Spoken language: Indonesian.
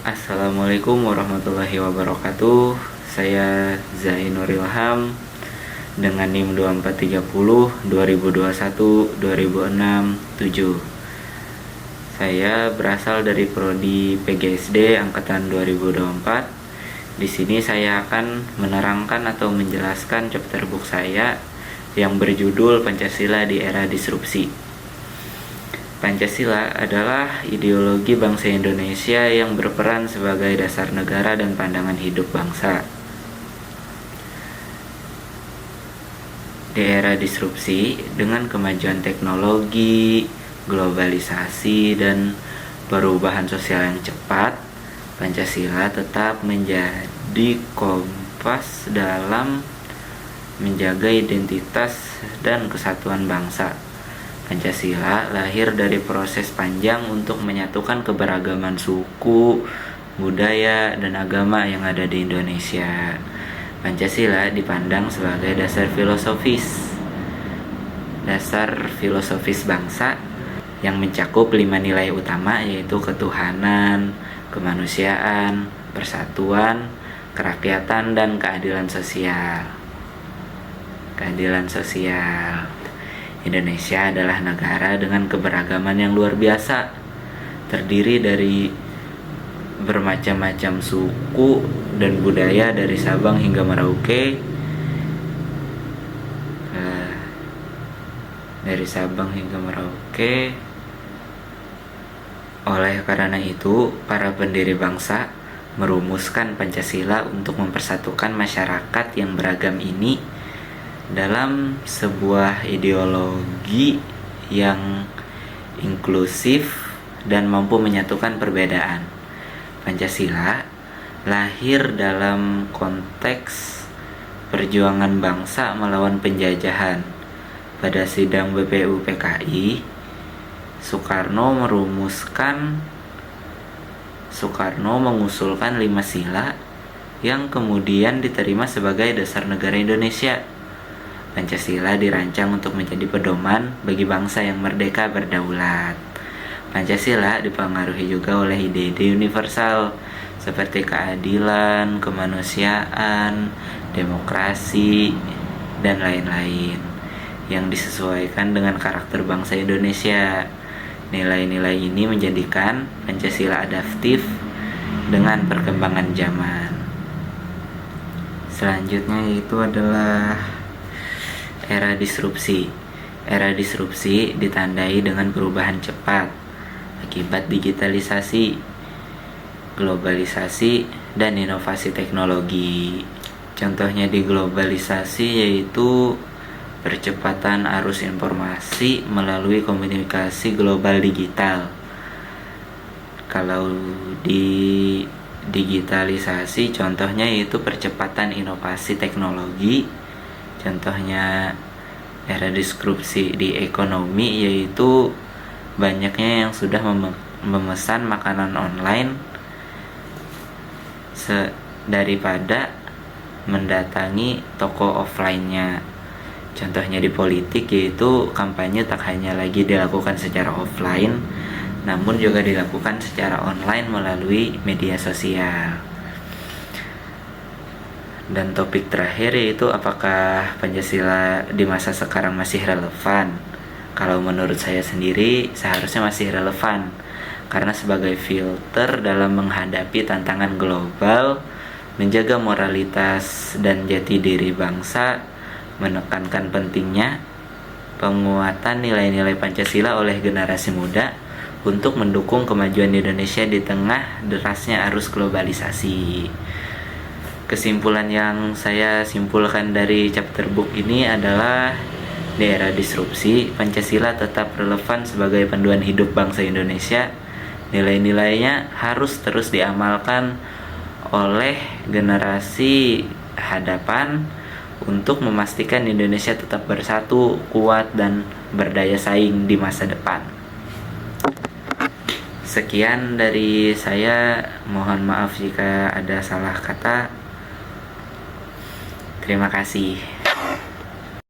Assalamualaikum warahmatullahi wabarakatuh. Saya Zainur Ilham dengan NIM 2430 2021 2006 7. Saya berasal dari prodi PGSD angkatan 2024. Di sini saya akan menerangkan atau menjelaskan chapter book saya yang berjudul Pancasila di Era Disrupsi. Pancasila adalah ideologi bangsa Indonesia yang berperan sebagai dasar negara dan pandangan hidup bangsa. Di era disrupsi, dengan kemajuan teknologi, globalisasi, dan perubahan sosial yang cepat, Pancasila tetap menjadi kompas dalam menjaga identitas dan kesatuan bangsa. Pancasila lahir dari proses panjang untuk menyatukan keberagaman suku, budaya, dan agama yang ada di Indonesia. Pancasila dipandang sebagai dasar filosofis bangsa yang mencakup 5 nilai utama, yaitu ketuhanan, kemanusiaan, persatuan, kerakyatan, dan keadilan sosial. Indonesia adalah negara dengan keberagaman yang luar biasa, terdiri dari bermacam-macam suku dan budaya dari Sabang hingga Merauke. Oleh karena itu, para pendiri bangsa merumuskan Pancasila untuk mempersatukan masyarakat yang beragam ini dalam sebuah ideologi yang inklusif dan mampu menyatukan perbedaan. Pancasila lahir dalam konteks perjuangan bangsa melawan penjajahan. Pada sidang BPU PKI, Soekarno mengusulkan 5 sila yang kemudian diterima sebagai dasar negara Indonesia. Pancasila dirancang untuk menjadi pedoman bagi bangsa yang merdeka berdaulat. Pancasila dipengaruhi juga oleh ide-ide universal seperti keadilan, kemanusiaan, demokrasi, dan lain-lain yang disesuaikan dengan karakter bangsa Indonesia. Nilai-nilai ini menjadikan Pancasila adaptif dengan perkembangan zaman. Selanjutnya yaitu adalah era disrupsi. Era disrupsi ditandai dengan perubahan cepat akibat digitalisasi, globalisasi, dan inovasi teknologi. Contohnya di globalisasi yaitu percepatan arus informasi melalui komunikasi global digital. Kalau di digitalisasi contohnya yaitu percepatan inovasi teknologi. Contohnya era disrupsi di ekonomi yaitu banyaknya yang sudah memesan makanan online daripada mendatangi toko offline-nya. Contohnya di politik yaitu kampanye tak hanya lagi dilakukan secara offline, namun juga dilakukan secara online melalui media sosial. Dan topik terakhir yaitu apakah Pancasila di masa sekarang masih relevan? Kalau menurut saya sendiri seharusnya masih relevan, karena sebagai filter dalam menghadapi tantangan global, menjaga moralitas dan jati diri bangsa, menekankan pentingnya penguatan nilai-nilai Pancasila oleh generasi muda untuk mendukung kemajuan Indonesia di tengah derasnya arus globalisasi. Kesimpulan yang saya simpulkan dari chapter book ini adalah di era disrupsi, Pancasila tetap relevan sebagai panduan hidup bangsa Indonesia. Nilai-nilainya harus terus diamalkan oleh generasi hadapan untuk memastikan Indonesia tetap bersatu, kuat, dan berdaya saing di masa depan. Sekian dari saya, mohon maaf jika ada salah kata. Terima kasih.